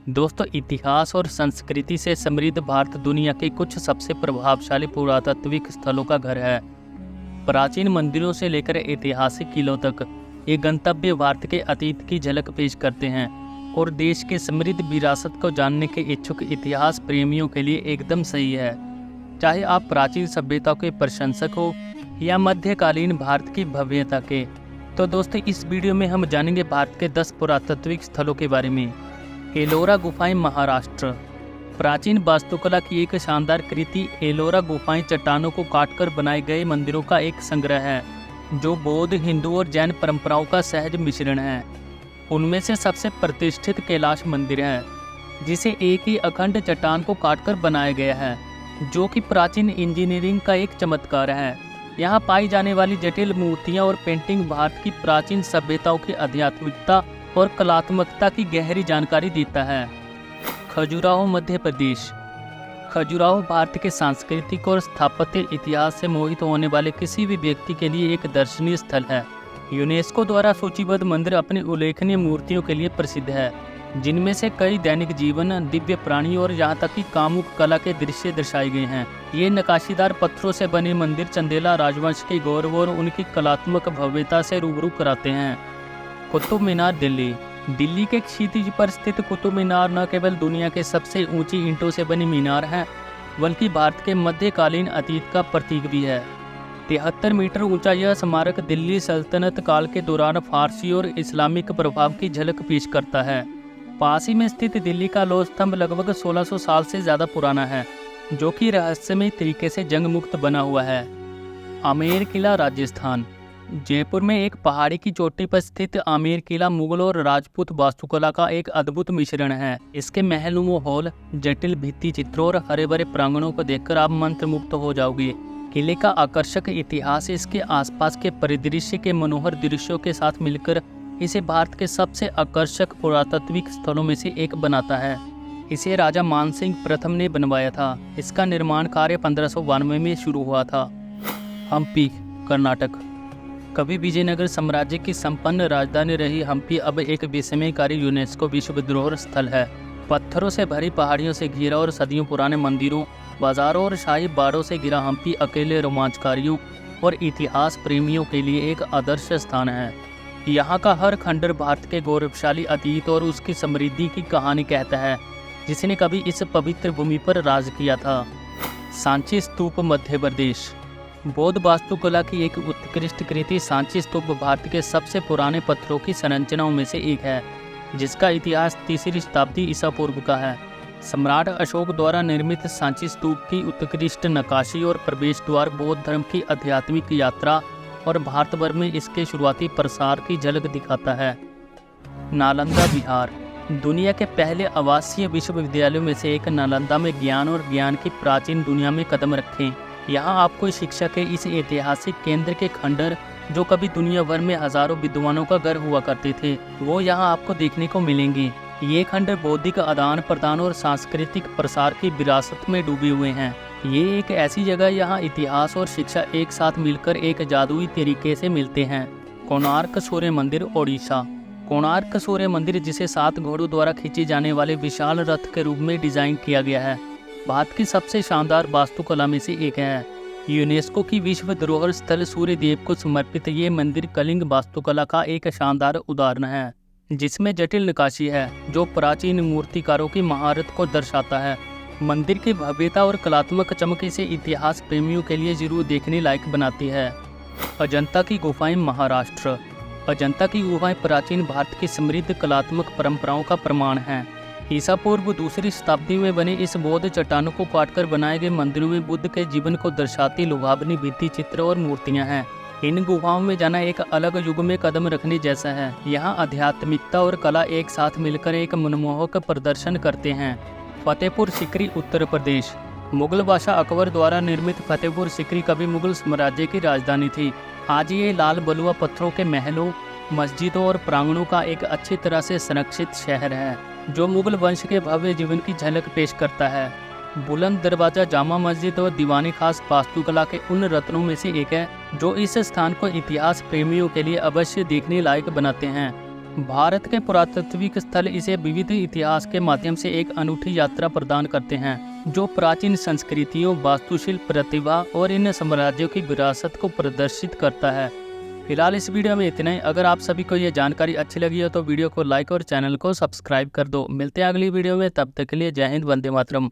दोस्तों, इतिहास और संस्कृति से समृद्ध भारत दुनिया के कुछ सबसे प्रभावशाली पुरातात्विक स्थलों का घर है। प्राचीन मंदिरों से लेकर ऐतिहासिक किलों तक ये गंतव्य भारत के अतीत की झलक पेश करते हैं और देश के समृद्ध विरासत को जानने के इच्छुक इतिहास प्रेमियों के लिए एकदम सही है। चाहे आप प्राचीन सभ्यता के प्रशंसक हो या मध्यकालीन भारत की भव्यता के, तो दोस्तों इस वीडियो में हम जानेंगे भारत के 10 पुरातात्विक स्थलों के बारे में। एलोरा गुफाएं, महाराष्ट्र। प्राचीन वास्तुकला की एक शानदार कृति एलोरा गुफाएं चट्टानों को काटकर बनाए गए मंदिरों का एक संग्रह है, जो बौद्ध, हिंदू और जैन परंपराओं का सहज मिश्रण है। उनमें से सबसे प्रतिष्ठित कैलाश मंदिर है, जिसे एक ही अखंड चट्टान को काटकर बनाया गया है, जो कि प्राचीन इंजीनियरिंग का एक चमत्कार है। यहाँ पाई जाने वाली जटिल मूर्तियाँ और पेंटिंग भारत की प्राचीन सभ्यताओं की आध्यात्मिकता और कलात्मकता की गहरी जानकारी देता है। खजुराहो, मध्य प्रदेश। खजुराहो भारत के सांस्कृतिक और स्थापत्य इतिहास से मोहित होने वाले किसी भी व्यक्ति के लिए एक दर्शनीय स्थल है। यूनेस्को द्वारा सूचीबद्ध मंदिर अपनी उल्लेखनीय मूर्तियों के लिए प्रसिद्ध है, जिनमें से कई दैनिक जीवन, दिव्य प्राणी और यहाँ तक कि कामुक कला के दृश्य दर्शाए गए हैं। ये नक्काशीदार पत्थरों से बने मंदिर चंदेला राजवंश के गौरव और उनकी कलात्मक भव्यता से रूबरू कराते हैं। कुतुब मीनार, दिल्ली। दिल्ली के क्षितिज पर स्थित कुतुब मीनार न केवल दुनिया के सबसे ऊंची ईंटों से बनी मीनार है, बल्कि भारत के मध्यकालीन अतीत का प्रतीक भी है। 73 मीटर ऊंचा यह स्मारक दिल्ली सल्तनत काल के दौरान फारसी और इस्लामिक प्रभाव की झलक पेश करता है। पास ही में स्थित दिल्ली का लौह स्तंभ लगभग 1600 साल से ज़्यादा पुराना है, जो कि रहस्यमय तरीके से जंग मुक्त बना हुआ है। आमेर किला, राजस्थान। जयपुर में एक पहाड़ी की चोटी पर स्थित आमेर किला मुगल और राजपूत वास्तुकला का एक अद्भुत मिश्रण है। इसके महलनुमा हॉल, जटिल भित्ति चित्रों और हरे भरे प्रांगणों को देखकर आप मंत्रमुग्ध हो जाओगे। किले का आकर्षक इतिहास इसके आसपास के परिदृश्य के मनोहर दृश्यों के साथ मिलकर इसे भारत के सबसे आकर्षक पुरातात्विक स्थलों में से एक बनाता है। इसे राजा मानसिंह प्रथम ने बनवाया था। इसका निर्माण कार्य 1592 में शुरू हुआ था। हम्पी, कर्नाटक। कभी विजयनगर साम्राज्य की संपन्न राजधानी रही हम्पी अब एक विस्मयकारी यूनेस्को विश्व धरोहर स्थल है। पत्थरों से भरी पहाड़ियों से घिरा और सदियों पुराने मंदिरों, बाजारों और शाही बाड़ों से घिरा हम्पी अकेले रोमांचकारियों और इतिहास प्रेमियों के लिए एक आदर्श स्थान है। यहाँ का हर खंडर भारत के गौरवशाली अतीत और उसकी समृद्धि की कहानी कहता है, जिसने कभी इस पवित्र भूमि पर राज किया था। सांची स्तूप, मध्य प्रदेश। बौद्ध वास्तुकला की एक उत्कृष्ट कृति सांची स्तूप भारत के सबसे पुराने पत्थरों की संरचनाओं में से एक है, जिसका इतिहास 3री शताब्दी ईसा पूर्व का है। सम्राट अशोक द्वारा निर्मित सांची स्तूप की उत्कृष्ट नक्काशी और प्रवेश द्वार बौद्ध धर्म की आध्यात्मिक यात्रा और भारत भर में इसके शुरुआती प्रसार की झलक दिखाता है। नालंदा, बिहार। दुनिया के पहले आवासीय विश्वविद्यालयों में से एक नालंदा में ज्ञान और ज्ञान की प्राचीन दुनिया में कदम रखें। यहाँ आपको शिक्षा के इस ऐतिहासिक केंद्र के खंडर, जो कभी दुनिया भर में हजारों विद्वानों का घर हुआ करते थे, वो यहाँ आपको देखने को मिलेंगे। ये खंडर बौद्धिक आदान प्रदान और सांस्कृतिक प्रसार की विरासत में डूबे हुए हैं। ये एक ऐसी जगह यहाँ इतिहास और शिक्षा एक साथ मिलकर एक जादुई तरीके से मिलते हैं। कोणार्क सूर्य मंदिर, ओडिशा। कोणार्क सूर्य मंदिर, जिसे 7 घोड़ों द्वारा खींचे जाने वाले विशाल रथ के रूप में डिजाइन किया गया है, भारत की सबसे शानदार वास्तुकला में से एक है। यूनेस्को की विश्व धरोहर स्थल सूर्य देव को समर्पित ये मंदिर कलिंग वास्तुकला का एक शानदार उदाहरण है, जिसमें जटिल नक्काशी है, जो प्राचीन मूर्तिकारों की महारत को दर्शाता है। मंदिर की भव्यता और कलात्मक चमक इसे इतिहास प्रेमियों के लिए जरूर देखने लायक बनाती है। अजंता की गुफाएं, महाराष्ट्र। अजंता की गुफाएं प्राचीन भारत की समृद्ध कलात्मक परंपराओं का प्रमाण हैं। ईसा पूर्व 2री शताब्दी में बने इस बौद्ध चट्टानों को काटकर बनाए गए मंदिरों में बुद्ध के जीवन को दर्शाती लुभावनी भित्ति चित्र और मूर्तियां हैं। इन गुफाओं में जाना एक अलग युग में कदम रखने जैसा है। यहाँ आध्यात्मिकता और कला एक साथ मिलकर एक मनमोहक प्रदर्शन करते हैं। फतेहपुर सीकरी, उत्तर प्रदेश। मुगल बादशाह अकबर द्वारा निर्मित फतेहपुर सीकरी कभी मुगल साम्राज्य की राजधानी थी। आज ये लाल बलुआ पत्थरों के महलों, मस्जिदों और प्रांगणों का एक अच्छी तरह से संरक्षित शहर है, जो मुगल वंश के भव्य जीवन की झलक पेश करता है। बुलंद दरवाजा जामा मस्जिद और दीवानी खास वास्तुकला के उन रत्नों में से एक है, जो इस स्थान को इतिहास प्रेमियों के लिए अवश्य देखने लायक बनाते हैं। भारत के पुरातात्विक स्थल इसे विविध इतिहास के माध्यम से एक अनूठी यात्रा प्रदान करते हैं, जो प्राचीन संस्कृतियों, वास्तुशिल्प प्रतिभा और इन साम्राज्यों की विरासत को प्रदर्शित करता है। फिलहाल इस वीडियो में इतना ही। अगर आप सभी को ये जानकारी अच्छी लगी हो तो वीडियो को लाइक और चैनल को सब्सक्राइब कर दो। मिलते हैं अगली वीडियो में, तब तक के लिए जय हिंद, वंदे मातरम।